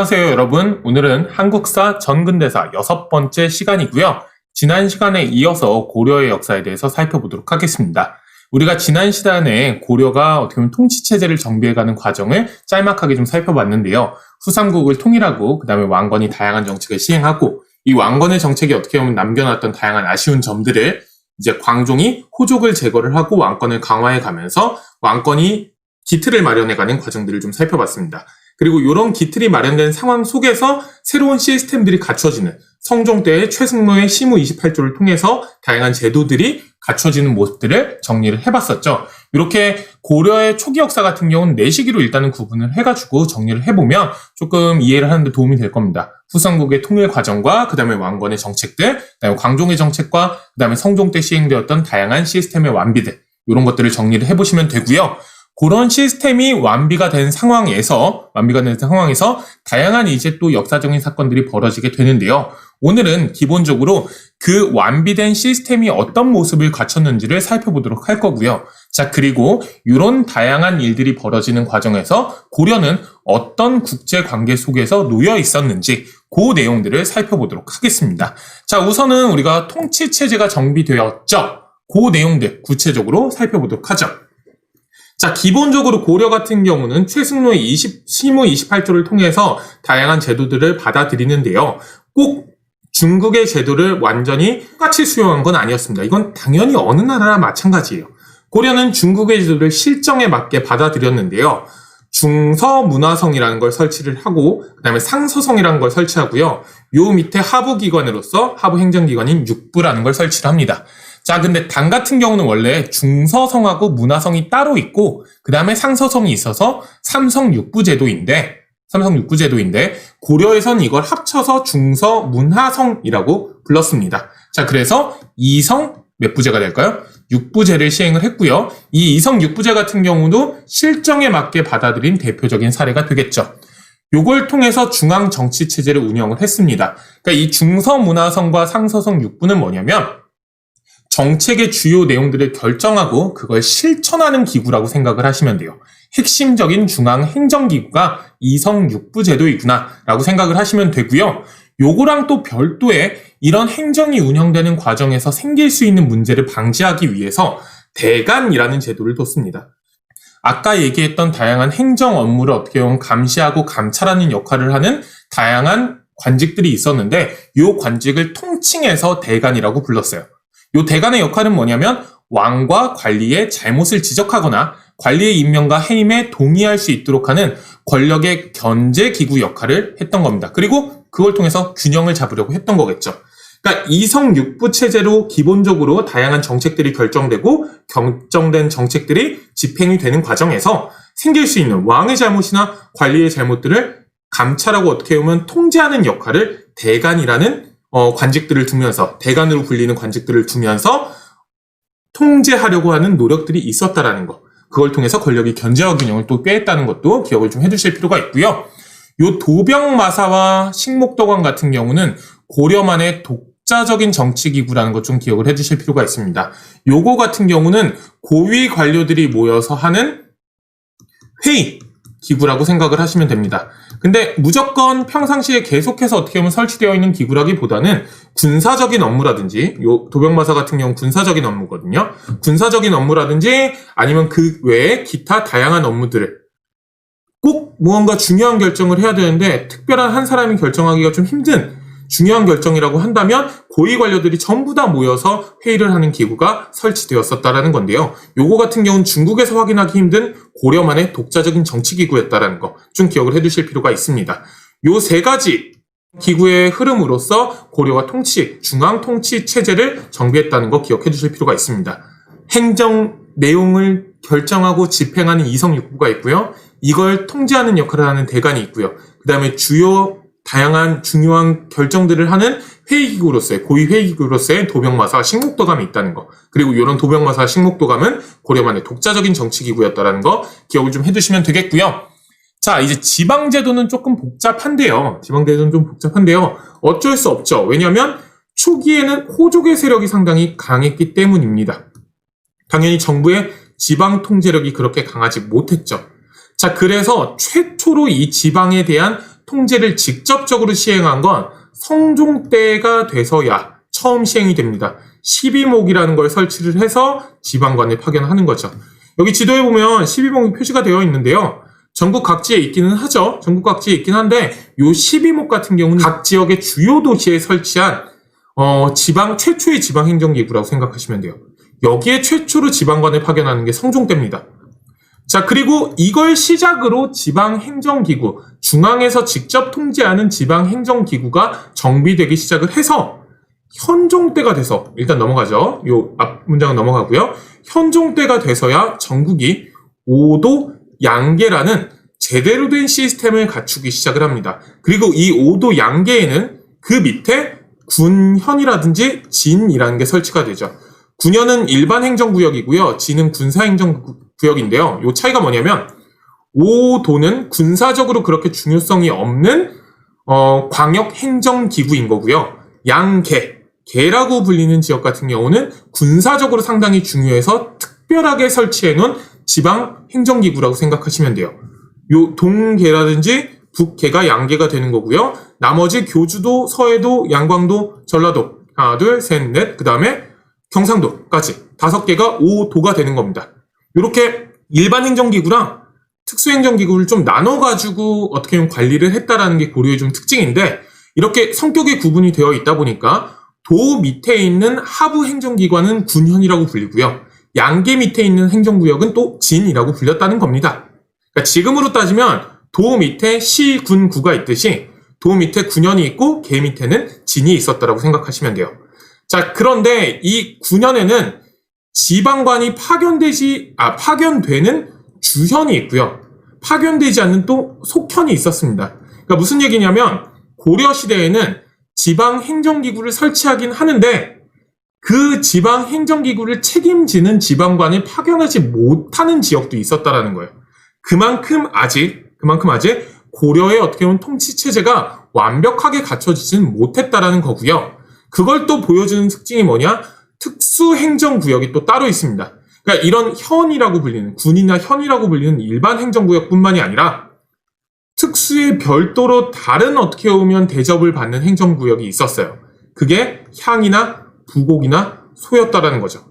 안녕하세요 여러분. 오늘은 한국사 전근대사 6번째 시간이고요. 지난 시간에 이어서 고려의 역사에 대해서 살펴보도록 하겠습니다. 우리가 지난 시간에 고려가 어떻게 보면 통치체제를 정비해가는 과정을 짤막하게 좀 살펴봤는데요. 후삼국을 통일하고 그 다음에 왕건이 다양한 정책을 시행하고 이 왕건의 정책이 어떻게 보면 남겨놨던 다양한 아쉬운 점들을 이제 광종이 호족을 제거를 하고 왕권을 강화해가면서 왕권이 기틀을 마련해가는 과정들을 좀 살펴봤습니다. 그리고 이런 기틀이 마련된 상황 속에서 새로운 시스템들이 갖춰지는 성종 때의 최승로의 시무 28조를 통해서 다양한 제도들이 갖춰지는 모습들을 정리를 해봤었죠. 이렇게 고려의 초기 역사 같은 경우는 내시기로 일단은 구분을 해가지고 정리를 해보면 조금 이해를 하는 데 도움이 될 겁니다. 후삼국의 통일 과정과 그 다음에 왕건의 정책들, 그 다음에 광종의 정책과 그 다음에 성종 때 시행되었던 다양한 시스템의 완비들, 이런 것들을 정리를 해보시면 되고요. 그런 시스템이 완비가 된 상황에서 다양한 이제 또 역사적인 사건들이 벌어지게 되는데요. 오늘은 기본적으로 그 완비된 시스템이 어떤 모습을 갖췄는지를 살펴보도록 할 거고요. 자, 그리고 이런 다양한 일들이 벌어지는 과정에서 고려는 어떤 국제 관계 속에서 놓여 있었는지 그 내용들을 살펴보도록 하겠습니다. 자, 우선은 우리가 통치 체제가 정비되었죠. 그 내용들 구체적으로 살펴보도록 하죠. 자, 기본적으로 고려 같은 경우는 최승로의 시무 28조를 통해서 다양한 제도들을 받아들이는데요. 꼭 중국의 제도를 완전히 똑같이 수용한 건 아니었습니다. 이건 당연히 어느 나라나 마찬가지예요. 고려는 중국의 제도를 실정에 맞게 받아들였는데요. 중서문화성이라는 걸 설치를 하고 그 다음에 상서성이라는 걸 설치하고요. 요 밑에 하부기관으로서 하부행정기관인 육부라는 걸 설치를 합니다. 자, 근데 당 같은 경우는 원래 중서성하고 문화성이 따로 있고 그 다음에 상서성이 있어서 삼성육부제도인데 고려에선 이걸 합쳐서 중서문화성이라고 불렀습니다. 자, 그래서 이성 몇 부제가 될까요? 육부제를 시행을 했고요. 이 이성 육부제 같은 경우도 실정에 맞게 받아들인 대표적인 사례가 되겠죠. 요걸 통해서 중앙 정치 체제를 운영을 했습니다. 그러니까 이 중서문화성과 상서성 육부는 뭐냐면 정책의 주요 내용들을 결정하고 그걸 실천하는 기구라고 생각을 하시면 돼요. 핵심적인 중앙 행정기구가 이성육부제도이구나 라고 생각을 하시면 되고요. 요거랑 또 별도의 이런 행정이 운영되는 과정에서 생길 수 있는 문제를 방지하기 위해서 대간이라는 제도를 뒀습니다. 아까 얘기했던 다양한 행정 업무를 어떻게 보면 감시하고 감찰하는 역할을 하는 다양한 관직들이 있었는데 요 관직을 통칭해서 대간이라고 불렀어요. 요 대간의 역할은 뭐냐면 왕과 관리의 잘못을 지적하거나 관리의 임명과 해임에 동의할 수 있도록 하는 권력의 견제기구 역할을 했던 겁니다. 그리고 그걸 통해서 균형을 잡으려고 했던 거겠죠. 그러니까 이성육부 체제로 기본적으로 다양한 정책들이 결정되고 결정된 정책들이 집행이 되는 과정에서 생길 수 있는 왕의 잘못이나 관리의 잘못들을 감찰하고 어떻게 보면 통제하는 역할을 대간이라는 관직들을 두면서 대간으로 불리는 관직들을 두면서 통제하려고 하는 노력들이 있었다라는 거. 그걸 통해서 권력이 견제와 균형을 또 꾀했다는 것도 기억을 좀 해두실 필요가 있고요. 요 도병마사와 식목도관 같은 경우는 고려만의 독자적인 정치기구라는 것 좀 기억을 해두실 필요가 있습니다. 요거 같은 경우는 고위 관료들이 모여서 하는 회의 기구라고 생각을 하시면 됩니다. 근데 무조건 평상시에 계속해서 어떻게 보면 설치되어 있는 기구라기보다는 군사적인 업무라든지 요 도병마사 같은 경우는 군사적인 업무거든요. 군사적인 업무라든지 아니면 그 외에 기타 다양한 업무들을 꼭 무언가 중요한 결정을 해야 되는데 특별한 한 사람이 결정하기가 좀 힘든 중요한 결정이라고 한다면 고위 관료들이 전부 다 모여서 회의를 하는 기구가 설치되었었다라는 건데요. 요거 같은 경우는 중국에서 확인하기 힘든 고려만의 독자적인 정치기구였다라는 거 좀 기억을 해두실 필요가 있습니다. 요 세 가지 기구의 흐름으로서 고려가 중앙 통치 체제를 정비했다는 거 기억해 두실 필요가 있습니다. 행정 내용을 결정하고 집행하는 이성육부가 있고요. 이걸 통제하는 역할을 하는 대간이 있고요. 그 다음에 다양한 중요한 결정들을 하는 회의기구로서의 고위 회의기구로서의 도병마사와 식목도감이 있다는 거. 그리고 이런 도병마사와 식목도감은 고려만의 독자적인 정치기구였다는 거 기억을 좀 해두시면 되겠고요. 자, 이제 지방제도는 조금 복잡한데요. 어쩔 수 없죠. 왜냐하면 초기에는 호족의 세력이 상당히 강했기 때문입니다. 당연히 정부의 지방 통제력이 그렇게 강하지 못했죠. 자, 그래서 최초로 이 지방에 대한 통제를 직접적으로 시행한 건 성종 때가 돼서야 처음 시행이 됩니다. 12목이라는 걸 설치를 해서 지방관을 파견하는 거죠. 여기 지도에 보면 12목이 표시가 되어 있는데요. 전국 각지에 있기는 하죠. 전국 각지에 있긴 한데 요 12목 같은 경우는 각 지역의 주요 도시에 설치한 최초의 지방행정기구라고 생각하시면 돼요. 여기에 최초로 지방관을 파견하는 게 성종 때입니다. 자, 그리고 이걸 시작으로 지방행정기구, 중앙에서 직접 통제하는 지방행정기구가 정비되기 시작을 해서 현종 때가 돼서, 일단 넘어가죠. 요 앞 문장은 넘어가고요. 현종 때가 돼서야 전국이 5도 양계라는 제대로 된 시스템을 갖추기 시작을 합니다. 그리고 이 5도 양계에는 그 밑에 군현이라든지 진이라는 게 설치가 되죠. 군현은 일반 행정구역이고요. 진은 군사행정구역인데요. 이 차이가 뭐냐면 5도는 군사적으로 그렇게 중요성이 없는 광역행정기구인 거고요. 개라고 불리는 지역 같은 경우는 군사적으로 상당히 중요해서 특별하게 설치해놓은 지방행정기구라고 생각하시면 돼요. 요 동계라든지 북계가 양계가 되는 거고요. 나머지 교주도, 서해도, 양광도, 전라도 하나, 둘, 셋, 넷, 그 다음에 경상도까지 5개가 5도가 되는 겁니다. 이렇게 일반 행정기구랑 특수행정기구를 좀 나눠가지고 어떻게 보면 관리를 했다라는 게 고려의 좀 특징인데, 이렇게 성격이 구분이 되어 있다 보니까 도 밑에 있는 하부 행정기관은 군현이라고 불리고요. 양계 밑에 있는 행정구역은 또 진이라고 불렸다는 겁니다. 그러니까 지금으로 따지면 도 밑에 시, 군, 구가 있듯이 도 밑에 군현이 있고 계 밑에는 진이 있었다라고 생각하시면 돼요. 자, 그런데 이 군현에는 지방관이 파견되는 주현이 있고요. 파견되지 않는 또 속현이 있었습니다. 그러니까 무슨 얘기냐면 고려시대에는 지방행정기구를 설치하긴 하는데 그 지방행정기구를 책임지는 지방관을 파견하지 못하는 지역도 있었다라는 거예요. 그만큼 아직 고려의 어떻게 보면 통치체제가 완벽하게 갖춰지지는 못했다라는 거고요. 그걸 또 보여주는 특징이 뭐냐? 특수행정구역이 또 따로 있습니다. 그러니까 이런 현이라고 불리는, 군이나 현이라고 불리는 일반 행정구역뿐만이 아니라 특수의 별도로 다른 어떻게 보면 대접을 받는 행정구역이 있었어요. 그게 향이나 부곡이나 소였다라는 거죠.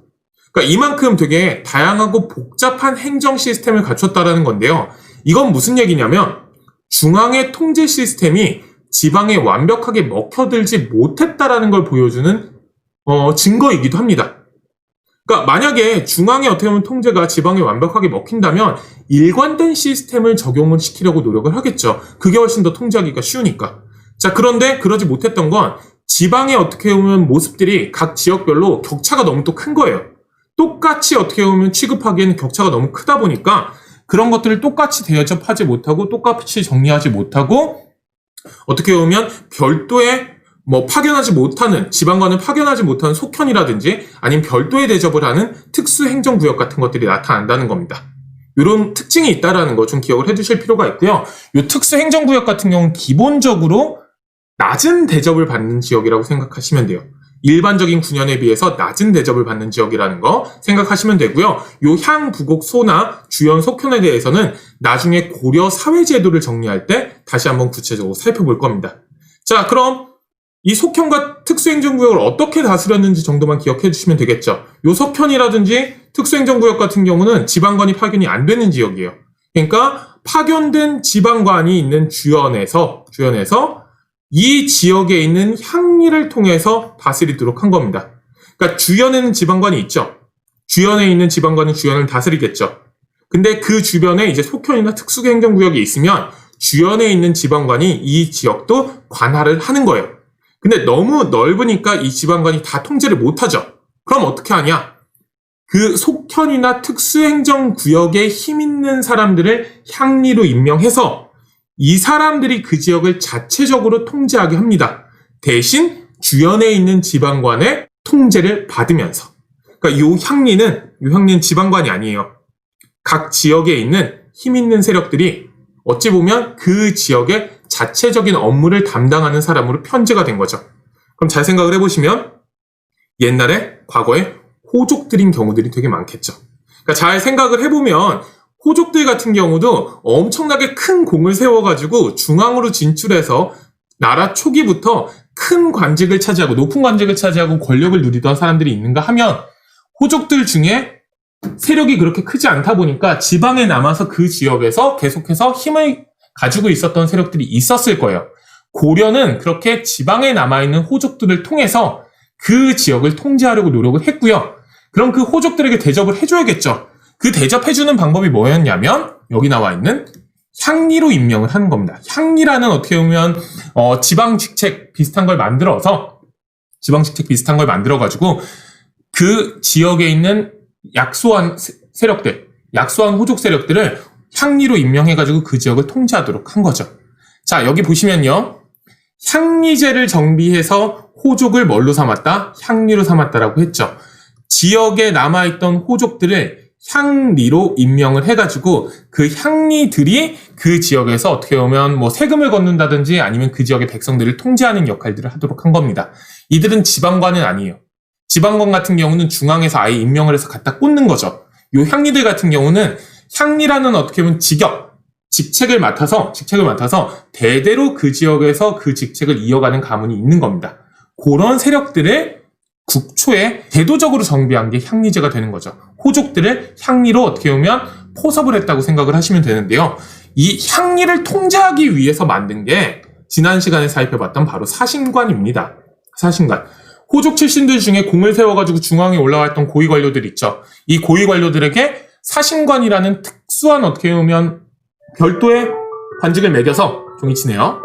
그러니까 이만큼 되게 다양하고 복잡한 행정 시스템을 갖췄다라는 건데요. 이건 무슨 얘기냐면 중앙의 통제 시스템이 지방에 완벽하게 먹혀들지 못했다라는 걸 보여주는 증거이기도 합니다. 그러니까 만약에 중앙의 어떻게 보면 통제가 지방에 완벽하게 먹힌다면 일관된 시스템을 적용을 시키려고 노력을 하겠죠. 그게 훨씬 더 통제하기가 쉬우니까. 자, 그런데 그러지 못했던 건 지방의 어떻게 보면 모습들이 각 지역별로 격차가 너무 또 큰 거예요. 똑같이 어떻게 보면 취급하기에는 격차가 너무 크다 보니까 그런 것들을 똑같이 대접하지 못하고 똑같이 정리하지 못하고 어떻게 보면 별도의 파견하지 못하는, 지방관을 파견하지 못하는 속현이라든지 아니면 별도의 대접을 하는 특수행정구역 같은 것들이 나타난다는 겁니다. 이런 특징이 있다는 거 좀 기억을 해두실 필요가 있고요. 이 특수행정구역 같은 경우는 기본적으로 낮은 대접을 받는 지역이라고 생각하시면 돼요. 일반적인 군현에 비해서 낮은 대접을 받는 지역이라는 거 생각하시면 되고요. 요 향, 부곡, 소나 주현, 속현에 대해서는 나중에 고려 사회제도를 정리할 때 다시 한번 구체적으로 살펴볼 겁니다. 자, 그럼 이 속현과 특수행정구역을 어떻게 다스렸는지 정도만 기억해 주시면 되겠죠. 요 속현이라든지 특수행정구역 같은 경우는 지방관이 파견이 안 되는 지역이에요. 그러니까 파견된 지방관이 있는 주현에서 이 지역에 있는 향리를 통해서 다스리도록 한 겁니다. 그러니까 주현에는 지방관이 있죠. 주현에 있는 지방관은 주현을 다스리겠죠. 근데 그 주변에 이제 속현이나 특수행정구역이 있으면 주현에 있는 지방관이 이 지역도 관할을 하는 거예요. 근데 너무 넓으니까 이 지방관이 다 통제를 못하죠. 그럼 어떻게 하냐? 그 속현이나 특수행정구역에 힘 있는 사람들을 향리로 임명해서 이 사람들이 그 지역을 자체적으로 통제하게 합니다. 대신 주현에 있는 지방관의 통제를 받으면서. 그러니까 요 향리는 지방관이 아니에요. 각 지역에 있는 힘 있는 세력들이 어찌 보면 그 지역의 자체적인 업무를 담당하는 사람으로 편제가 된 거죠. 그럼 잘 생각을 해보시면 과거에 호족들인 경우들이 되게 많겠죠. 그러니까 잘 생각을 해보면 호족들 같은 경우도 엄청나게 큰 공을 세워가지고 중앙으로 진출해서 나라 초기부터 큰 관직을 차지하고 높은 관직을 차지하고 권력을 누리던 사람들이 있는가 하면 호족들 중에 세력이 그렇게 크지 않다 보니까 지방에 남아서 그 지역에서 계속해서 힘을 가지고 있었던 세력들이 있었을 거예요. 고려는 그렇게 지방에 남아있는 호족들을 통해서 그 지역을 통제하려고 노력을 했고요. 그럼 그 호족들에게 대접을 해줘야겠죠. 그 대접해주는 방법이 뭐였냐면 여기 나와 있는 향리로 임명을 하는 겁니다. 향리라는 어떻게 보면 지방직책 비슷한 걸 만들어서 만들어가지고 그 지역에 있는 약소한 세력들, 약소한 호족 세력들을 향리로 임명해가지고 그 지역을 통제하도록 한 거죠. 자, 여기 보시면요. 향리제를 정비해서 호족을 뭘로 삼았다? 향리로 삼았다라고 했죠. 지역에 남아있던 호족들을 향리로 임명을 해가지고 그 향리들이 그 지역에서 어떻게 보면 뭐 세금을 걷는다든지 아니면 그 지역의 백성들을 통제하는 역할들을 하도록 한 겁니다. 이들은 지방관은 아니에요. 지방관 같은 경우는 중앙에서 아예 임명을 해서 갖다 꽂는 거죠. 요 향리들 같은 경우는 향리라는 어떻게 보면 직책을 맡아서 대대로 그 지역에서 그 직책을 이어가는 가문이 있는 겁니다. 그런 세력들을 국초에 대도적으로 정비한 게 향리제가 되는 거죠. 호족들을 향리로 어떻게 보면 포섭을 했다고 생각을 하시면 되는데요. 이 향리를 통제하기 위해서 만든 게 지난 시간에 살펴봤던 바로 사신관입니다. 사신관. 호족 출신들 중에 공을 세워가지고 중앙에 올라와 있던 고위 관료들 있죠. 이 고위 관료들에게 사신관이라는 특수한 어떻게 보면 별도의 관직을 매겨서 종이 치네요.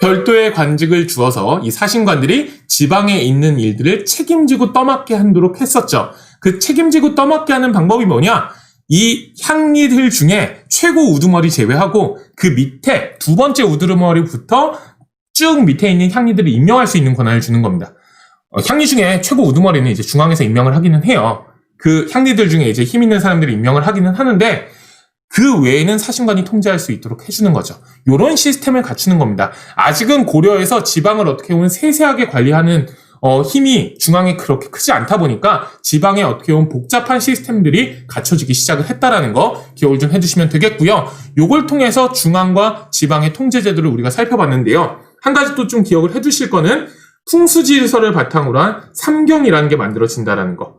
별도의 관직을 주어서 이 사신관들이 지방에 있는 일들을 책임지고 떠맡게 하도록 했었죠. 그 책임지고 떠맡게 하는 방법이 뭐냐? 이 향리들 중에 최고 우두머리 제외하고 그 밑에 두 번째 우두머리부터 쭉 밑에 있는 향리들을 임명할 수 있는 권한을 주는 겁니다. 향리 중에 최고 우두머리는 이제 중앙에서 임명을 하기는 해요. 그 향리들 중에 이제 힘 있는 사람들이 임명을 하기는 하는데 그 외에는 사신관이 통제할 수 있도록 해주는 거죠. 이런 시스템을 갖추는 겁니다. 아직은 고려에서 지방을 어떻게 보면 세세하게 관리하는 힘이 중앙에 그렇게 크지 않다 보니까 지방에 어떻게 보면 복잡한 시스템들이 갖춰지기 시작을 했다라는 거 기억을 좀 해주시면 되겠고요. 요걸 통해서 중앙과 지방의 통제 제도를 우리가 살펴봤는데요. 한 가지 또 좀 기억을 해주실 거는 풍수질서를 바탕으로 한 삼경이라는 게 만들어진다라는 거.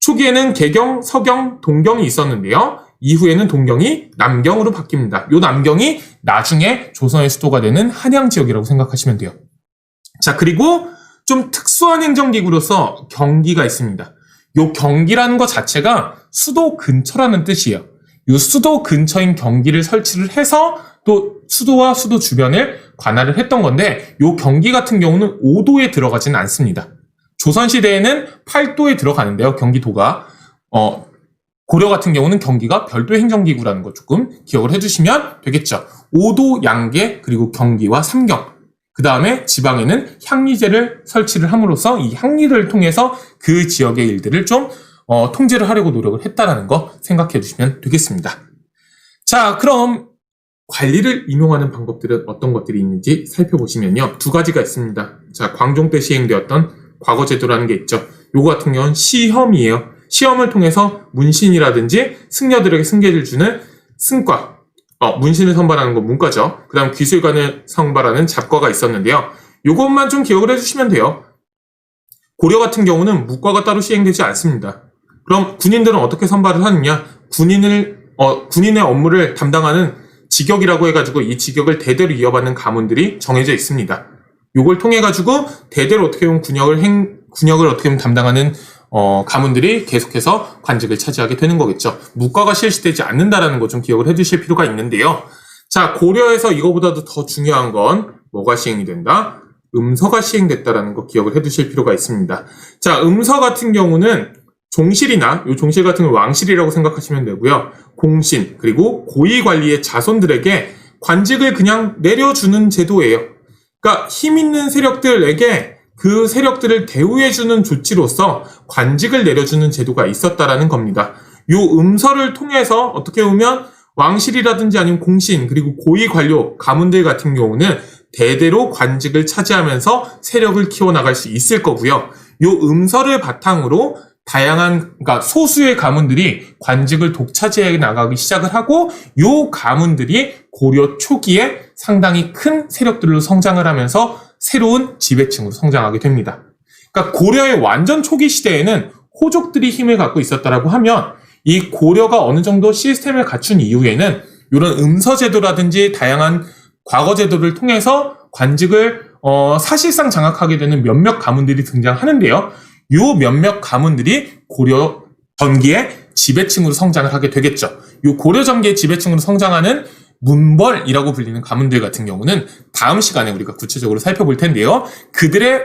초기에는 개경, 서경, 동경이 있었는데요. 이후에는 동경이 남경으로 바뀝니다. 요 남경이 나중에 조선의 수도가 되는 한양 지역이라고 생각하시면 돼요. 자, 그리고 좀 특수한 행정기구로서 경기가 있습니다. 요 경기라는 것 자체가 수도 근처라는 뜻이에요. 요 수도 근처인 경기를 설치를 해서 또 수도와 수도 주변을 관할을 했던 건데 요 경기 같은 경우는 5도에 들어가지는 않습니다. 조선시대에는 8도에 들어가는데요. 경기도가. 고려 같은 경우는 경기가 별도의 행정기구라는 거 조금 기억을 해주시면 되겠죠. 5도 양계 그리고 경기와 삼경. 그 다음에 지방에는 향리제를 설치를 함으로써 이 향리를 통해서 그 지역의 일들을 좀 통제를 하려고 노력을 했다라는 거 생각해 주시면 되겠습니다. 자, 그럼 관리를 임용하는 방법들은 어떤 것들이 있는지 살펴보시면요. 두 가지가 있습니다. 자, 광종 때 시행되었던 과거제도라는 게 있죠. 요거 같은 경우는 시험이에요. 시험을 통해서 문신이라든지 승려들에게 승계를 주는 승과, 문신을 선발하는 건 문과죠. 그 다음 귀술관을 선발하는 잡과가 있었는데요. 요것만 좀 기억을 해주시면 돼요. 고려 같은 경우는 무과가 따로 시행되지 않습니다. 그럼 군인들은 어떻게 선발을 하느냐? 군인의 업무를 담당하는 직역이라고 해가지고 이 직역을 대대로 이어받는 가문들이 정해져 있습니다. 요걸 통해가지고 대대로 어떻게 보면 군역을 어떻게 보면 담당하는 가문들이 계속해서 관직을 차지하게 되는 거겠죠. 무과가 실시되지 않는다라는 거 좀 기억을 해주실 필요가 있는데요. 자, 고려에서 이거보다도 더 중요한 건 뭐가 시행이 된다? 음서가 시행됐다라는 거 기억을 해두실 필요가 있습니다. 자, 음서 같은 경우는 종실이나 요 종실 같은 건 왕실이라고 생각하시면 되고요. 공신 그리고 고위 관리의 자손들에게 관직을 그냥 내려주는 제도예요. 그러니까 힘 있는 세력들에게 그 세력들을 대우해주는 조치로서 관직을 내려주는 제도가 있었다라는 겁니다. 요 음서를 통해서 어떻게 보면 왕실이라든지 아니면 공신 그리고 고위 관료 가문들 같은 경우는 대대로 관직을 차지하면서 세력을 키워나갈 수 있을 거고요. 요 음서를 바탕으로 그러니까 소수의 가문들이 관직을 독차지해 나가기 시작을 하고, 요 가문들이 고려 초기에 상당히 큰 세력들로 성장을 하면서 새로운 지배층으로 성장하게 됩니다. 그러니까 고려의 완전 초기 시대에는 호족들이 힘을 갖고 있었다라고 하면, 이 고려가 어느 정도 시스템을 갖춘 이후에는 이런 음서제도라든지 다양한 과거제도를 통해서 관직을 사실상 장악하게 되는 몇몇 가문들이 등장하는데요. 요 몇몇 가문들이 고려 전기의 지배층으로 성장을 하게 되겠죠. 요 고려 전기의 지배층으로 성장하는 문벌이라고 불리는 가문들 같은 경우는 다음 시간에 우리가 구체적으로 살펴볼 텐데요. 그들의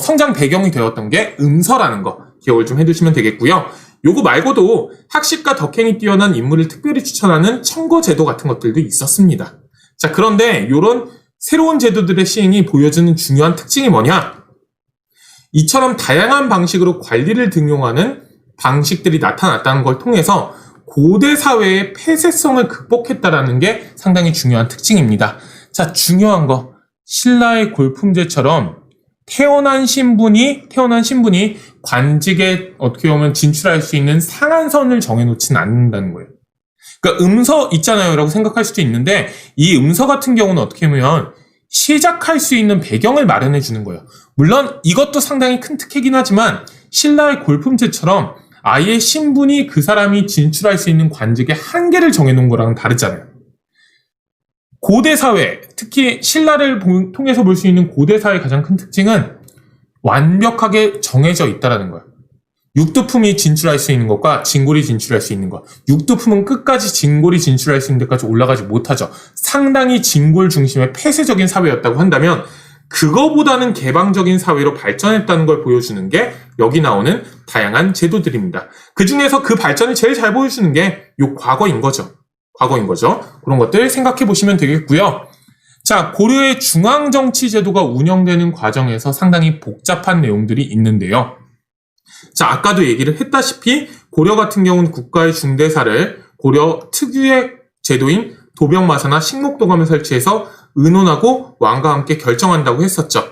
성장 배경이 되었던 게 음서라는 거 기억을 좀 해두시면 되겠고요. 요거 말고도 학식과 덕행이 뛰어난 인물을 특별히 추천하는 청거제도 같은 것들도 있었습니다. 자, 그런데 요런 새로운 제도들의 시행이 보여주는 중요한 특징이 뭐냐? 이처럼 다양한 방식으로 관리를 등용하는 방식들이 나타났다는 걸 통해서 고대 사회의 폐쇄성을 극복했다라는 게 상당히 중요한 특징입니다. 자, 중요한 거. 신라의 골품제처럼 태어난 신분이 관직에 어떻게 보면 진출할 수 있는 상한선을 정해놓지는 않는다는 거예요. 그러니까 음서 있잖아요 라고 생각할 수도 있는데, 이 음서 같은 경우는 어떻게 보면 시작할 수 있는 배경을 마련해 주는 거예요. 물론 이것도 상당히 큰 특혜긴 하지만 신라의 골품제처럼 아예 신분이 그 사람이 진출할 수 있는 관직의 한계를 정해놓은 거랑은 다르잖아요. 고대 사회, 특히 신라를 통해서 볼 수 있는 고대 사회의 가장 큰 특징은 완벽하게 정해져 있다는 거예요. 육두품이 진출할 수 있는 것과 진골이 진출할 수 있는 것. 육두품은 끝까지 진골이 진출할 수 있는 데까지 올라가지 못하죠. 상당히 진골 중심의 폐쇄적인 사회였다고 한다면 그거보다는 개방적인 사회로 발전했다는 걸 보여주는 게 여기 나오는 다양한 제도들입니다. 그 중에서 그 발전을 제일 잘 보여주는 게 요 과거인 거죠. 그런 것들 생각해 보시면 되겠고요. 자, 고려의 중앙정치제도가 운영되는 과정에서 상당히 복잡한 내용들이 있는데요. 자, 아까도 얘기를 했다시피 고려 같은 경우는 국가의 중대사를 고려 특유의 제도인 도병마사나 식목도감을 설치해서 의논하고 왕과 함께 결정한다고 했었죠.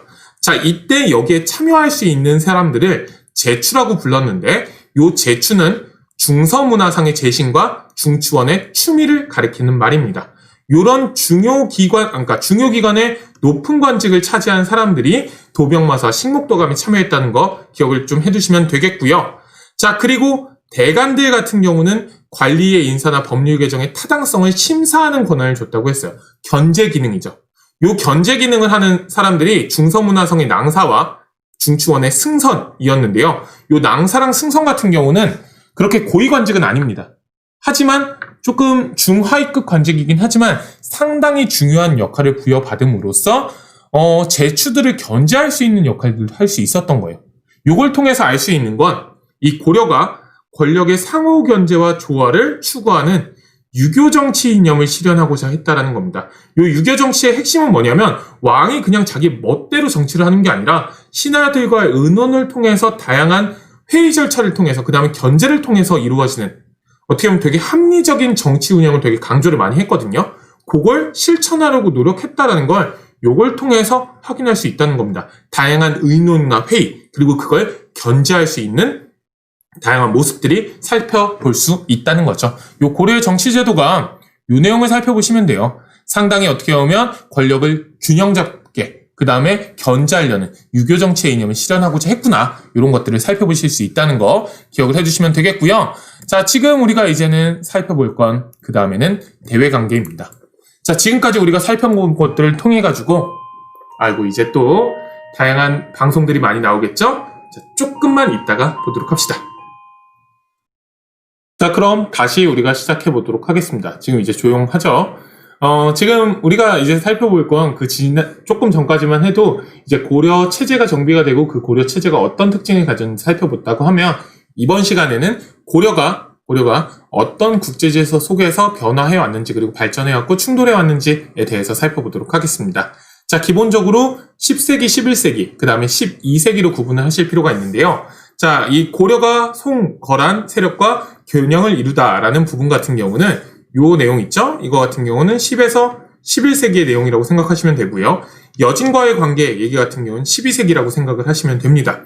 자, 이때 여기에 참여할 수 있는 사람들을 제추라고 불렀는데, 요 제추는 중서문화상의 재신과 중추원의 추미를 가리키는 말입니다. 요런 중요기관의 높은 관직을 차지한 사람들이 도병마사, 식목도감에 참여했다는 거 기억을 좀 해두시면 되겠고요. 자, 그리고 대간들 같은 경우는 관리의 인사나 법률 개정의 타당성을 심사하는 권한을 줬다고 했어요. 견제 기능이죠. 요 견제 기능을 하는 사람들이 중서문화성의 낭사와 중추원의 승선이었는데요. 요 낭사랑 승선 같은 경우는 그렇게 고위 관직은 아닙니다. 하지만 조금 중하위급 관직이긴 하지만 상당히 중요한 역할을 부여받음으로써 제추들을 견제할 수 있는 역할들을 할 수 있었던 거예요. 요걸 통해서 알 수 있는 건 이 고려가 권력의 상호 견제와 조화를 추구하는 유교정치 이념을 실현하고자 했다라는 겁니다. 요 유교정치의 핵심은 뭐냐면 왕이 그냥 자기 멋대로 정치를 하는 게 아니라 신하들과의 의논을 통해서 다양한 회의 절차를 통해서 그 다음에 견제를 통해서 이루어지는, 어떻게 보면 되게 합리적인 정치 운영을 되게 강조를 많이 했거든요. 그걸 실천하려고 노력했다라는 걸 요걸 통해서 확인할 수 있다는 겁니다. 다양한 의논이나 회의, 그리고 그걸 견제할 수 있는 다양한 모습들이 살펴볼 수 있다는 거죠. 요 고려의 정치제도가 요 내용을 살펴보시면 돼요. 상당히 어떻게 보면 권력을 균형 잡게, 그 다음에 견제하려는 유교정치의 이념을 실현하고자 했구나. 이런 것들을 살펴보실 수 있다는 거 기억을 해주시면 되겠고요. 자, 지금 우리가 이제는 살펴볼 건 그 다음에는 대외관계입니다. 자, 지금까지 우리가 살펴본 것들을 통해 가지고 이제 또 다양한 방송들이 많이 나오겠죠? 자, 조금만 있다가 보도록 합시다. 자, 그럼 다시 우리가 시작해 보도록 하겠습니다. 지금 이제 조용하죠? 지금 우리가 이제 살펴볼 건 조금 전까지만 해도 이제 고려 체제가 정비가 되고 그 고려 체제가 어떤 특징을 가졌는지 살펴봤다고 하면, 이번 시간에는 고려가 어떤 국제제도 속에서 변화해 왔는지, 그리고 발전해 왔고 충돌해 왔는지에 대해서 살펴보도록 하겠습니다. 자, 기본적으로 10세기, 11세기, 그 다음에 12세기로 구분을 하실 필요가 있는데요. 자, 이 고려가 송거란 세력과 균형을 이루다라는 부분 같은 경우는 요 내용 있죠? 이거 같은 경우는 10에서 11세기의 내용이라고 생각하시면 되고요. 여진과의 관계 얘기 같은 경우는 12세기라고 생각을 하시면 됩니다.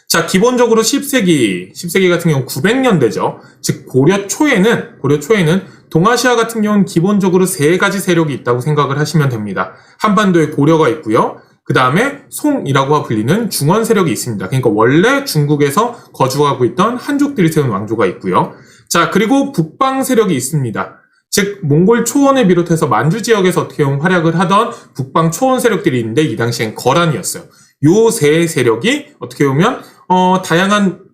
자, 기본적으로 10세기 같은 경우 900년대죠. 즉 고려 초에는 동아시아 같은 경우는 기본적으로 세 가지 세력이 있다고 생각을 하시면 됩니다. 한반도에 고려가 있고요. 그 다음에 송이라고 불리는 중원 세력이 있습니다. 그러니까 원래 중국에서 거주하고 있던 한족들이 세운 왕조가 있고요. 자, 그리고 북방 세력이 있습니다. 즉 몽골 초원을 비롯해서 만주 지역에서 어떻게 보면 활약을 하던 북방 초원 세력들이 있는데 이 당시엔 거란이었어요. 요 세 세력이 어떻게 보면 다양한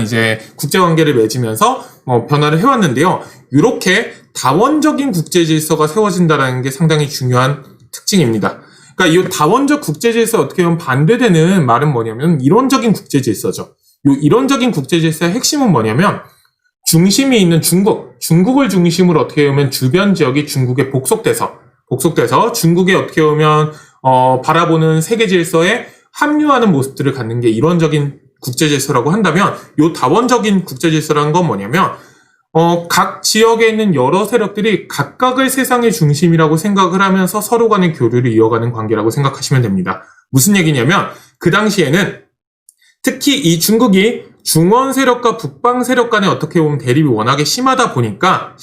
이제 국제 관계를 맺으면서 변화를 해왔는데요. 이렇게 다원적인 국제 질서가 세워진다는 게 상당히 중요한 특징입니다. 그러니까 이 다원적 국제 질서 어떻게 보면 반대되는 말은 뭐냐면 이론적인 국제 질서죠. 이 이론적인 국제 질서의 핵심은 뭐냐면 중심이 있는 중국을 중심으로 어떻게 보면 주변 지역이 중국에 복속돼서 중국에 어떻게 보면 바라보는 세계 질서에 합류하는 모습들을 갖는 게 이론적인 국제 질서라고 한다면 이 다원적인 국제 질서라는 건 뭐냐면 각 지역에 있는 여러 세력들이 각각을 세상의 중심이라고 생각을 하면서 서로 간의 교류를 이어가는 관계라고 생각하시면 됩니다. 무슨 얘기냐면 그 당시에는 특히 이 중국이 중원 세력과 북방 세력 간의 어떻게 보면 대립이 워낙에 심하다 보니까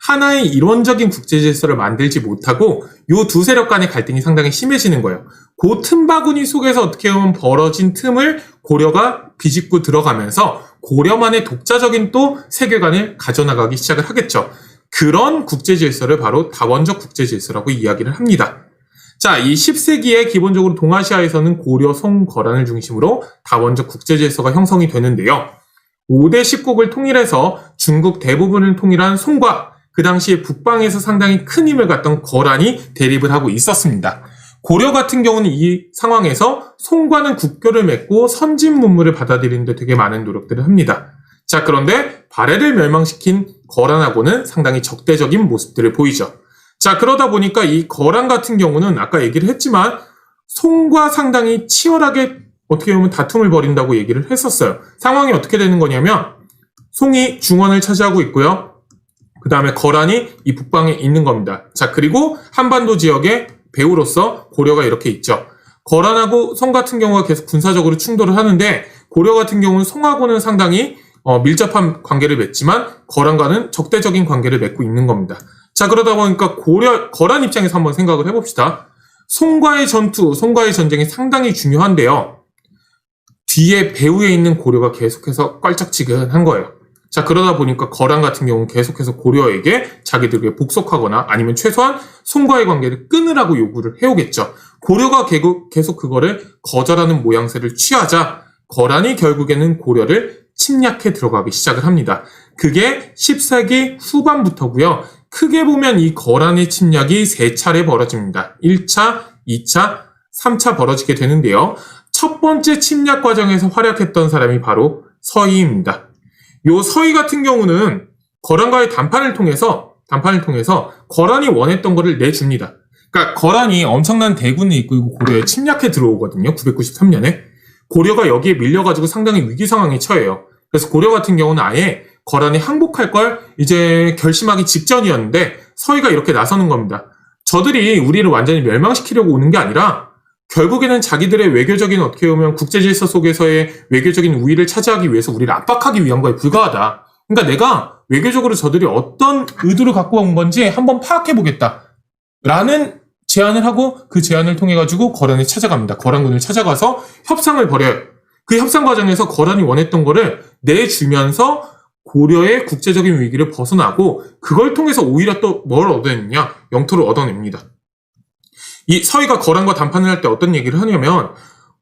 하나의 이론적인 국제 질서를 만들지 못하고 이 두 세력 간의 갈등이 상당히 심해지는 거예요. 그 틈바구니 속에서 어떻게 보면 벌어진 틈을 고려가 비집고 들어가면서 고려만의 독자적인 또 세계관을 가져나가기 시작을 하겠죠. 그런 국제 질서를 바로 다원적 국제 질서라고 이야기를 합니다. 자, 이 10세기에 기본적으로 동아시아에서는 고려, 송, 거란을 중심으로 다원적 국제 질서가 형성이 되는데요. 5대 10국을 통일해서 중국 대부분을 통일한 송과 그 당시에 북방에서 상당히 큰 힘을 갖던 거란이 대립을 하고 있었습니다. 고려 같은 경우는 이 상황에서 송과는 국교를 맺고 선진 문물을 받아들이는데 되게 많은 노력들을 합니다. 자, 그런데 발해를 멸망시킨 거란하고는 상당히 적대적인 모습들을 보이죠. 자, 그러다 보니까 이 거란 같은 경우는 아까 얘기를 했지만 송과 상당히 치열하게 어떻게 보면 다툼을 벌인다고 얘기를 했었어요. 상황이 어떻게 되는 거냐면 송이 중원을 차지하고 있고요. 그 다음에 거란이 이 북방에 있는 겁니다. 자, 그리고 한반도 지역의 배후로서 고려가 이렇게 있죠. 거란하고 송 같은 경우가 계속 군사적으로 충돌을 하는데 고려 같은 경우는 송하고는 상당히 밀접한 관계를 맺지만 거란과는 적대적인 관계를 맺고 있는 겁니다. 자, 그러다 보니까 거란 입장에서 한번 생각을 해봅시다. 송과의 전쟁이 상당히 중요한데요. 뒤에 배후에 있는 고려가 계속해서 껄쩍지근한 거예요. 자, 그러다 보니까 거란 같은 경우는 계속해서 고려에게 자기들에게 복속하거나 아니면 최소한 송과의 관계를 끊으라고 요구를 해오겠죠. 고려가 계속 그거를 거절하는 모양새를 취하자 거란이 결국에는 고려를 침략해 들어가기 시작을 합니다. 그게 10세기 후반부터고요. 크게 보면 이 거란의 침략이 3차례 벌어집니다. 1차, 2차, 3차 벌어지게 되는데요. 첫 번째 침략 과정에서 활약했던 사람이 바로 서희입니다. 요 서희 같은 경우는 거란과의 담판을 통해서 거란이 원했던 거를 내줍니다. 그러니까 거란이 엄청난 대군을 이끌고 고려에 침략해 들어오거든요. 993년에. 고려가 여기에 밀려가지고 상당히 위기 상황에 처해요. 그래서 고려 같은 경우는 아예 거란이 항복할 걸 이제 결심하기 직전이었는데 서희가 이렇게 나서는 겁니다. 저들이 우리를 완전히 멸망시키려고 오는 게 아니라 결국에는 자기들의 외교적인 어떻게 보면 국제질서 속에서의 외교적인 우위를 차지하기 위해서 우리를 압박하기 위한 거에 불과하다. 그러니까 내가 외교적으로 저들이 어떤 의도를 갖고 온 건지 한번 파악해보겠다. 라는 제안을 하고 그 제안을 통해 가지고 거란을 찾아갑니다. 거란군을 찾아가서 협상을 벌여요. 그 협상 과정에서 거란이 원했던 거를 내주면서 고려의 국제적인 위기를 벗어나고 그걸 통해서 오히려 또 뭘 얻어냈느냐? 영토를 얻어냅니다. 이 서희가 거란과 담판을 할 때 어떤 얘기를 하냐면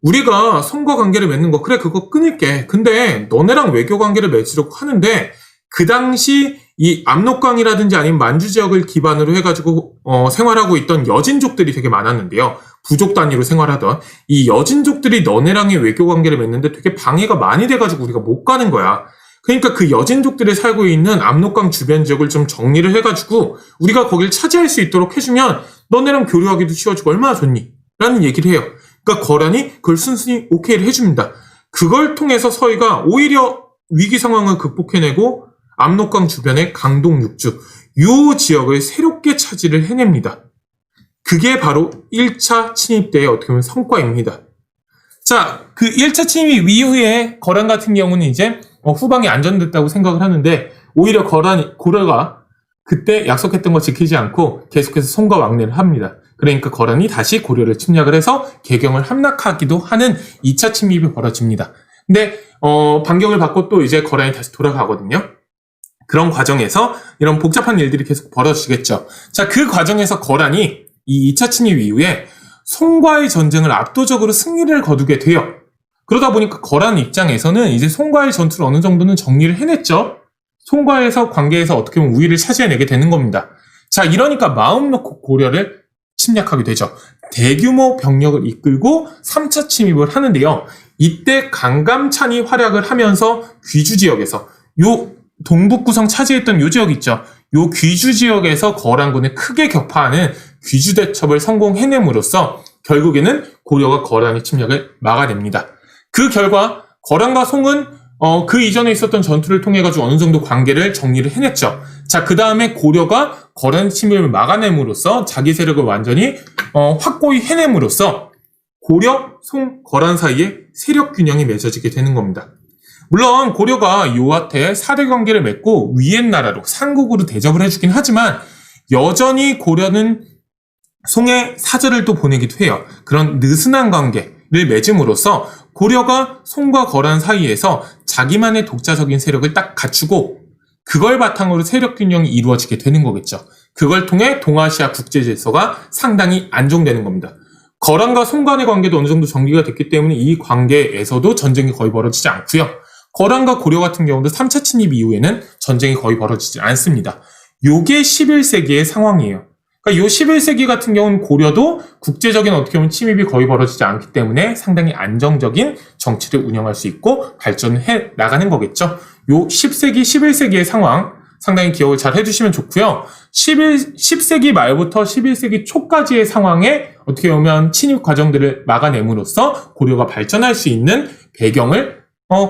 우리가 송과 관계를 맺는 거 그래 그거 끊을게. 근데 너네랑 외교 관계를 맺으려고 하는데 그 당시 이 압록강이라든지 아니면 만주 지역을 기반으로 해가지고 생활하고 있던 여진족들이 되게 많았는데요. 부족 단위로 생활하던 이 여진족들이 너네랑의 외교 관계를 맺는데 되게 방해가 많이 돼가지고 우리가 못 가는 거야. 그러니까 그 여진족들이 살고 있는 압록강 주변 지역을 좀 정리를 해가지고 우리가 거길 차지할 수 있도록 해주면 너네랑 교류하기도 쉬워지고 얼마나 좋니? 라는 얘기를 해요. 그러니까 거란이 그걸 순순히 오케이를 해줍니다. 그걸 통해서 서희가 오히려 위기 상황을 극복해내고 압록강 주변의 강동 육주 이 지역을 새롭게 차지를 해냅니다. 그게 바로 1차 침입 때의 어떻게 보면 성과입니다. 자, 그 1차 침입 이후에 거란 같은 경우는 이제 후방이 안전됐다고 생각을 하는데 오히려 고려가 그때 약속했던 거 지키지 않고 계속해서 송과 왕래를 합니다. 그러니까 거란이 다시 고려를 침략을 해서 개경을 함락하기도 하는 2차 침입이 벌어집니다. 근데 반경을 받고 또 이제 거란이 다시 돌아가거든요. 그런 과정에서 이런 복잡한 일들이 계속 벌어지겠죠. 자, 그 과정에서 거란이 이 2차 침입 이후에 송과의 전쟁을 압도적으로 승리를 거두게 돼요. 그러다 보니까 거란 입장에서는 이제 송과의 전투를 어느 정도는 정리를 해냈죠. 송과에서 관계에서 어떻게 보면 우위를 차지해내게 되는 겁니다. 자, 이러니까 마음 놓고 고려를 침략하게 되죠. 대규모 병력을 이끌고 3차 침입을 하는데요. 이때 강감찬이 활약을 하면서 귀주 지역에서 요 동북구성 차지했던 요 지역 있죠. 요 귀주 지역에서 거란군을 크게 격파하는 귀주 대첩을 성공해냄으로써 결국에는 고려가 거란의 침략을 막아냅니다. 그 결과 거란과 송은 그 이전에 있었던 전투를 통해 가지고 어느 정도 관계를 정리를 해냈죠. 자, 그 다음에 고려가 거란 침입을 막아냄으로써 자기 세력을 완전히 확고히 해냄으로써 고려, 송, 거란 사이에 세력 균형이 맺어지게 되는 겁니다. 물론 고려가 요한테 사대 관계를 맺고 위엔 나라로 상국으로 대접을 해주긴 하지만 여전히 고려는 송에 사절을 또 보내기도 해요. 그런 느슨한 관계를 맺음으로써 고려가 송과 거란 사이에서 자기만의 독자적인 세력을 딱 갖추고 그걸 바탕으로 세력 균형이 이루어지게 되는 거겠죠. 그걸 통해 동아시아 국제 질서가 상당히 안정되는 겁니다. 거란과 송 간의 관계도 어느 정도 정리가 됐기 때문에 이 관계에서도 전쟁이 거의 벌어지지 않고요. 거란과 고려 같은 경우도 3차 침입 이후에는 전쟁이 거의 벌어지지 않습니다. 요게 11세기의 상황이에요. 그러니까 요 11세기 같은 경우는 고려도 국제적인 어떻게 보면 침입이 거의 벌어지지 않기 때문에 상당히 안정적인 정치를 운영할 수 있고 발전해 나가는 거겠죠. 요 10세기, 11세기의 상황 상당히 기억을 잘 해주시면 좋고요. 10세기 말부터 11세기 초까지의 상황에 어떻게 보면 침입 과정들을 막아냄으로써 고려가 발전할 수 있는 배경을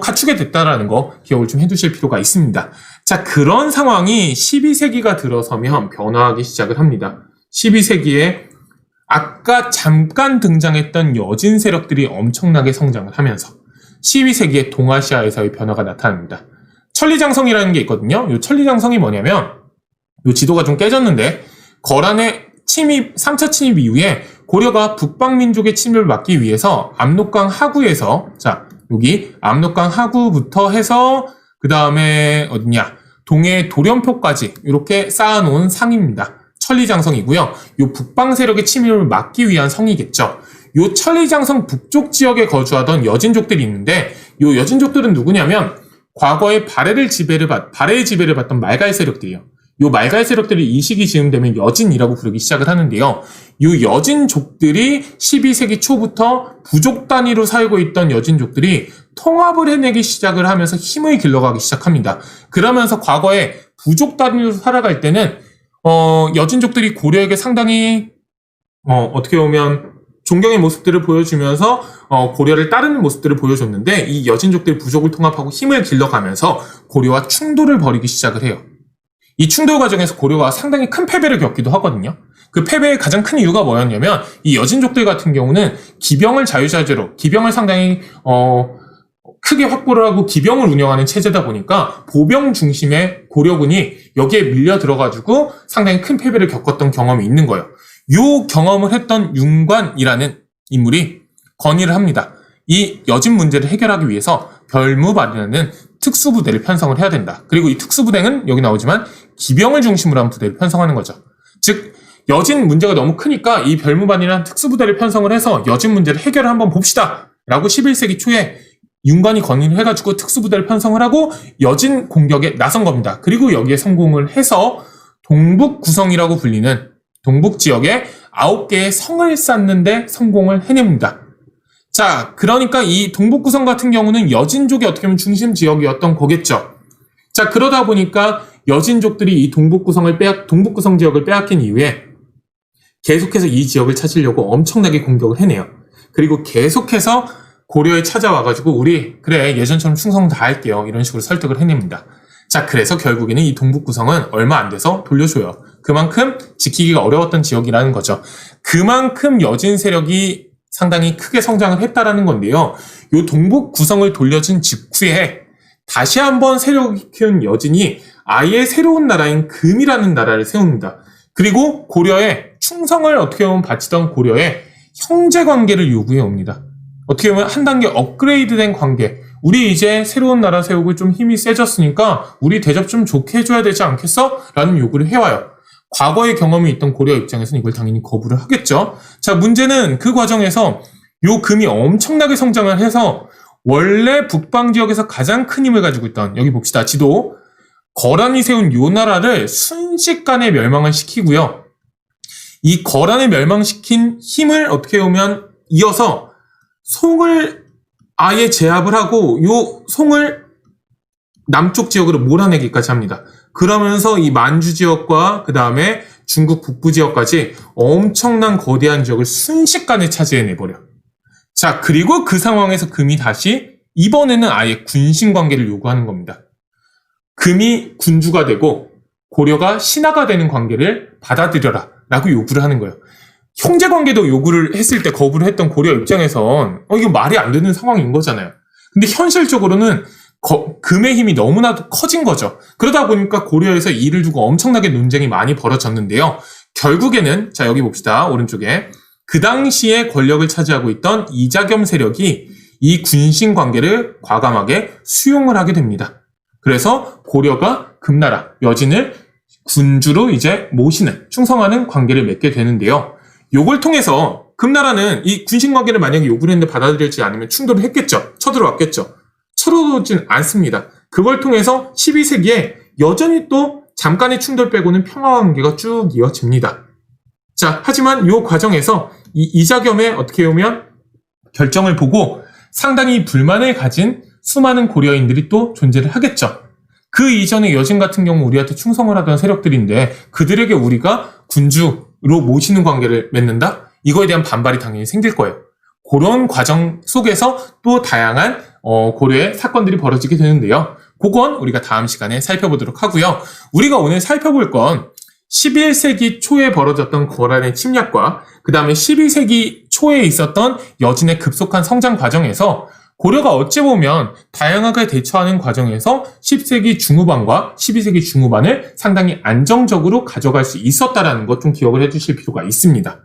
갖추게 됐다라는 거 기억을 좀 해두실 필요가 있습니다. 자, 그런 상황이 12세기가 들어서면 변화하기 시작을 합니다. 12세기에 아까 잠깐 등장했던 여진 세력들이 엄청나게 성장을 하면서 12세기에 동아시아에서의 변화가 나타납니다. 천리장성이라는 게 있거든요. 이 천리장성이 뭐냐면 이 지도가 좀 깨졌는데 거란의 침입, 3차 침입 이후에 고려가 북방민족의 침입을 막기 위해서 압록강 하구에서 자 여기 압록강 하구부터 해서 그 다음에 어디냐 동해 도련표까지 이렇게 쌓아놓은 상입니다. 천리장성이고요. 이 북방 세력의 침입을 막기 위한 성이겠죠. 이 천리장성 북쪽 지역에 거주하던 여진족들이 있는데 이 여진족들은 누구냐면 과거에 발해의 지배를 받던 말갈 세력들이에요. 이 말갈 세력들이 이 시기 즈음 되면 여진이라고 부르기 시작을 하는데요. 이 여진족들이 12세기 초부터 부족 단위로 살고 있던 여진족들이 통합을 해내기 시작을 하면서 힘을 길러가기 시작합니다. 그러면서 과거에 부족 단위로 살아갈 때는 여진족들이 고려에게 상당히 어떻게 보면 존경의 모습들을 보여주면서 고려를 따르는 모습들을 보여줬는데 이 여진족들이 부족을 통합하고 힘을 길러가면서 고려와 충돌을 벌이기 시작을 해요. 이 충돌 과정에서 고려가 상당히 큰 패배를 겪기도 하거든요. 그 패배의 가장 큰 이유가 뭐였냐면 이 여진족들 같은 경우는 기병을 자유자재로 기병을 상당히 크게 확보를 하고 기병을 운영하는 체제다 보니까 보병 중심의 고려군이 여기에 밀려 들어가지고 상당히 큰 패배를 겪었던 경험이 있는 거예요. 이 경험을 했던 윤관이라는 인물이 건의를 합니다. 이 여진 문제를 해결하기 위해서 별무반이라는 특수부대를 편성을 해야 된다. 그리고 이 특수부대는 여기 나오지만 기병을 중심으로 한 부대를 편성하는 거죠. 즉 여진 문제가 너무 크니까 이 별무반이라는 특수부대를 편성을 해서 여진 문제를 해결을 한번 봅시다. 라고 11세기 초에 윤관이 건의를 해가지고 특수부대를 편성을 하고 여진 공격에 나선 겁니다. 그리고 여기에 성공을 해서 동북구성이라고 불리는 동북 지역에 9개의 성을 쌓는데 성공을 해냅니다. 자, 그러니까 이 동북구성 같은 경우는 여진족이 어떻게 보면 중심 지역이었던 거겠죠. 자, 그러다 보니까 여진족들이 이 동북구성 지역을 빼앗긴 이후에 계속해서 이 지역을 찾으려고 엄청나게 공격을 해내요. 그리고 계속해서 고려에 찾아와가지고 우리 그래 예전처럼 충성 다 할게요. 이런 식으로 설득을 해냅니다. 자, 그래서 결국에는 이 동북구성은 얼마 안 돼서 돌려줘요. 그만큼 지키기가 어려웠던 지역이라는 거죠. 그만큼 여진 세력이 상당히 크게 성장을 했다라는 건데요. 요 동북 구성을 돌려준 직후에 다시 한번 세력을 키운 여진이 아예 새로운 나라인 금이라는 나라를 세웁니다. 그리고 고려에 충성을 어떻게 보면 바치던 고려에 형제 관계를 요구해 옵니다. 어떻게 보면 한 단계 업그레이드된 관계. 우리 이제 새로운 나라 세우고 좀 힘이 세졌으니까 우리 대접 좀 좋게 해줘야 되지 않겠어? 라는 요구를 해와요. 과거의 경험이 있던 고려 입장에서는 이걸 당연히 거부를 하겠죠. 자, 문제는 그 과정에서 요 금이 엄청나게 성장을 해서 원래 북방 지역에서 가장 큰 힘을 가지고 있던, 여기 봅시다. 지도. 거란이 세운 요 나라를 순식간에 멸망을 시키고요. 이 거란을 멸망시킨 힘을 어떻게 보면 이어서 송을 아예 제압을 하고 요 송을 남쪽 지역으로 몰아내기까지 합니다. 그러면서 이 만주 지역과 그 다음에 중국 북부 지역까지 엄청난 거대한 지역을 순식간에 차지해내버려. 자, 그리고 그 상황에서 금이 다시 이번에는 아예 군신 관계를 요구하는 겁니다. 금이 군주가 되고 고려가 신하가 되는 관계를 받아들여라 라고 요구를 하는 거예요. 형제 관계도 요구를 했을 때 거부를 했던 고려 입장에선 이거 말이 안 되는 상황인 거잖아요. 근데 현실적으로는 금의 힘이 너무나도 커진 거죠. 그러다 보니까 고려에서 이를 두고 엄청나게 논쟁이 많이 벌어졌는데요. 결국에는 자, 여기 봅시다. 오른쪽에 그 당시에 권력을 차지하고 있던 이자겸 세력이 이 군신 관계를 과감하게 수용을 하게 됩니다. 그래서 고려가 금나라 여진을 군주로 이제 모시는, 충성하는 관계를 맺게 되는데요. 요걸 통해서 금나라는 이 군신 관계를 만약에 요구를 했는데 받아들이지 않으면 충돌을 했겠죠. 쳐들어왔겠죠. 쳐들어오진 않습니다. 그걸 통해서 12세기에 여전히 또 잠깐의 충돌 빼고는 평화 관계가 쭉 이어집니다. 자, 하지만 요 과정에서 이 이자겸의 어떻게 보면 결정을 보고 상당히 불만을 가진 수많은 고려인들이 또 존재를 하겠죠. 그 이전에 여진 같은 경우 우리한테 충성을 하던 세력들인데 그들에게 우리가 군주로 모시는 관계를 맺는다? 이거에 대한 반발이 당연히 생길 거예요. 그런 과정 속에서 또 다양한 고려의 사건들이 벌어지게 되는데요. 그건 우리가 다음 시간에 살펴보도록 하고요. 우리가 오늘 살펴볼 건 11세기 초에 벌어졌던 거란의 침략과 그 다음에 12세기 초에 있었던 여진의 급속한 성장 과정에서 고려가 어찌 보면 다양하게 대처하는 과정에서 10세기 중후반과 12세기 중후반을 상당히 안정적으로 가져갈 수 있었다는 것 좀 기억을 해주실 필요가 있습니다.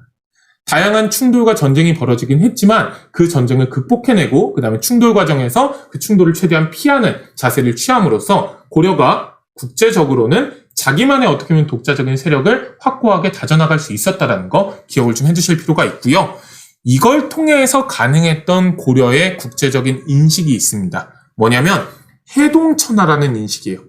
다양한 충돌과 전쟁이 벌어지긴 했지만 그 전쟁을 극복해내고 그 다음에 충돌 과정에서 그 충돌을 최대한 피하는 자세를 취함으로써 고려가 국제적으로는 자기만의 어떻게 보면 독자적인 세력을 확고하게 다져나갈 수 있었다는 거 기억을 좀 해주실 필요가 있고요. 이걸 통해서 가능했던 고려의 국제적인 인식이 있습니다. 뭐냐면 해동천하라는 인식이에요.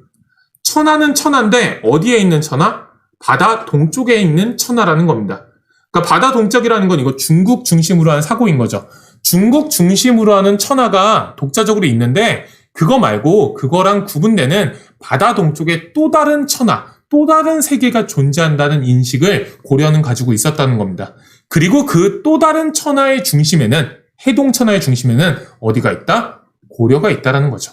천하는 천하인데 어디에 있는 천하? 바다 동쪽에 있는 천하라는 겁니다. 그러니까 바다 동쪽이라는 건 이거 중국 중심으로 한 사고인 거죠. 중국 중심으로 하는 천하가 독자적으로 있는데 그거 말고 그거랑 구분되는 바다 동쪽에 또 다른 천하, 또 다른 세계가 존재한다는 인식을 고려는 가지고 있었다는 겁니다. 그리고 그 또 다른 천하의 중심에는, 해동천하의 중심에는 어디가 있다? 고려가 있다라는 거죠.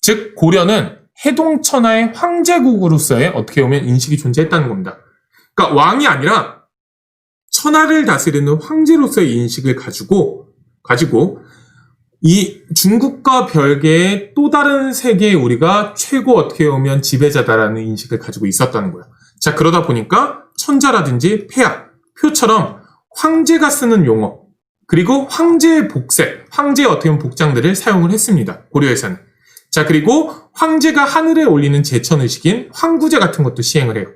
즉 고려는 해동천하의 황제국으로서의 어떻게 보면 인식이 존재했다는 겁니다. 그러니까 왕이 아니라 천하를 다스리는 황제로서의 인식을 가지고 이 중국과 별개의 또 다른 세계에 우리가 최고 어떻게 보면 지배자다라는 인식을 가지고 있었다는 거예요. 자, 그러다 보니까 천자라든지 폐하, 표처럼 황제가 쓰는 용어, 그리고 황제의 복색, 황제의 어떻게 보면 복장들을 사용을 했습니다. 고려에서는. 자, 그리고 황제가 하늘에 올리는 제천의식인 황구제 같은 것도 시행을 해요.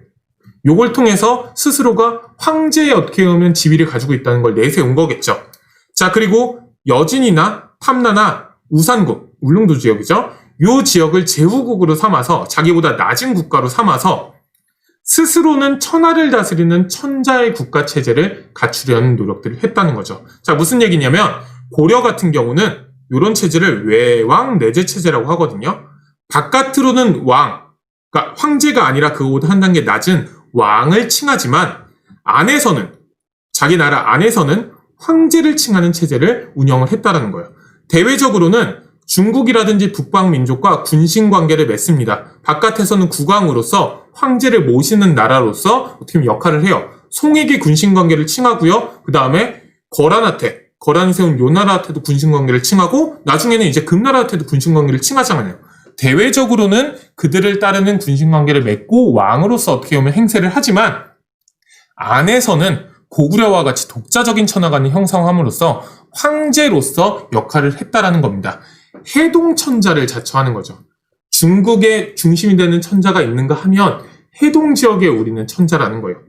요걸 통해서 스스로가 황제의 어떻게 보면 지위를 가지고 있다는 걸 내세운 거겠죠. 자, 그리고 여진이나 탐나나 우산국, 울릉도 지역이죠. 요 지역을 제후국으로 삼아서 자기보다 낮은 국가로 삼아서 스스로는 천하를 다스리는 천자의 국가 체제를 갖추려는 노력들을 했다는 거죠. 자, 무슨 얘기냐면 고려 같은 경우는 이런 체제를 외왕 내제 체제라고 하거든요. 바깥으로는 왕, 그러니까 황제가 아니라 그거보다 한 단계 낮은 왕을 칭하지만 안에서는, 자기 나라 안에서는 황제를 칭하는 체제를 운영을 했다는 거예요. 대외적으로는 중국이라든지 북방 민족과 군신 관계를 맺습니다. 바깥에서는 국왕으로서 황제를 모시는 나라로서 어떻게 보면 역할을 해요. 송익이 군신 관계를 칭하고요. 그 다음에 거란한테 거란이 세운 요나라한테도 군신관계를 칭하고 나중에는 이제 금나라한테도 군신관계를 칭하잖아요. 대외적으로는 그들을 따르는 군신관계를 맺고 왕으로서 어떻게 보면 행세를 하지만 안에서는 고구려와 같이 독자적인 천하관을 형성함으로써 황제로서 역할을 했다라는 겁니다. 해동천자를 자처하는 거죠. 중국의 중심이 되는 천자가 있는가 하면 해동 지역에 우리는 천자라는 거예요.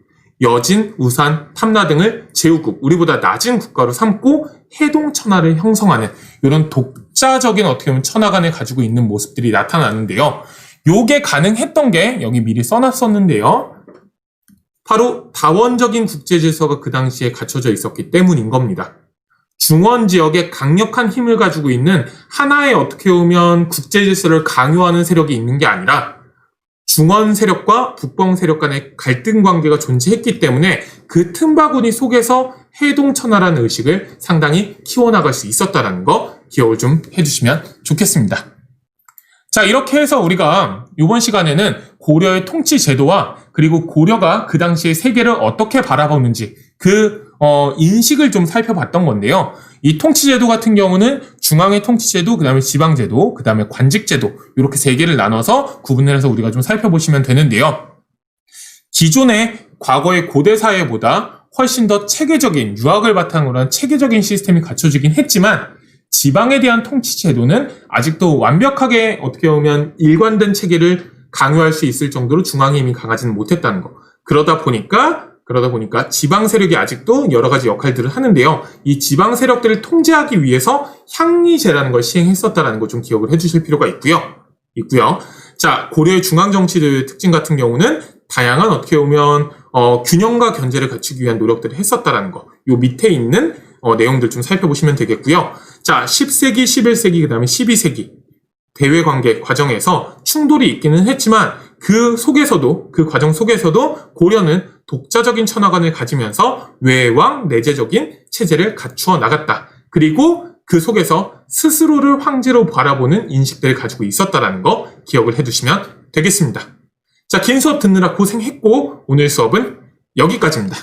여진, 우산, 탐라 등을 제후국, 우리보다 낮은 국가로 삼고 해동천하를 형성하는 이런 독자적인 어떻게 보면 천하관을 가지고 있는 모습들이 나타나는데요. 요게 가능했던 게 여기 미리 써놨었는데요. 바로 다원적인 국제질서가 그 당시에 갖춰져 있었기 때문인 겁니다. 중원 지역에 강력한 힘을 가지고 있는 하나의 어떻게 보면 국제질서를 강요하는 세력이 있는 게 아니라 중원 세력과 북방 세력 간의 갈등 관계가 존재했기 때문에 그 틈바구니 속에서 해동천하라는 의식을 상당히 키워나갈 수 있었다는 거 기억을 좀 해주시면 좋겠습니다. 자, 이렇게 해서 우리가 이번 시간에는 고려의 통치 제도와 그리고 고려가 그 당시에 세계를 어떻게 바라보는지 그 인식을 좀 살펴봤던 건데요. 이 통치제도 같은 경우는 중앙의 통치제도, 그 다음에 지방제도, 그 다음에 관직제도 이렇게 세 개를 나눠서 구분을 해서 우리가 좀 살펴보시면 되는데요. 기존의 과거의 고대 사회보다 훨씬 더 체계적인 유학을 바탕으로 한 체계적인 시스템이 갖춰지긴 했지만 지방에 대한 통치제도는 아직도 완벽하게 어떻게 보면 일관된 체계를 강요할 수 있을 정도로 중앙의 힘이 강하지는 못했다는 거. 그러다 보니까 지방 세력이 아직도 여러 가지 역할들을 하는데요. 이 지방 세력들을 통제하기 위해서 향리제라는 걸 시행했었다라는 거 좀 기억을 해주실 필요가 있고요. 자, 고려의 중앙 정치제도의 특징 같은 경우는 다양한 어떻게 보면 균형과 견제를 갖추기 위한 노력들을 했었다라는 거. 요 밑에 있는 내용들 좀 살펴보시면 되겠고요. 자, 10세기, 11세기, 그 다음에 12세기 대외관계 과정에서 충돌이 있기는 했지만 그 과정 속에서도 고려는 독자적인 천하관을 가지면서 외왕 내재적인 체제를 갖추어 나갔다. 그리고 그 속에서 스스로를 황제로 바라보는 인식들을 가지고 있었다라는 거 기억을 해두시면 되겠습니다. 자, 긴 수업 듣느라 고생했고 오늘 수업은 여기까지입니다.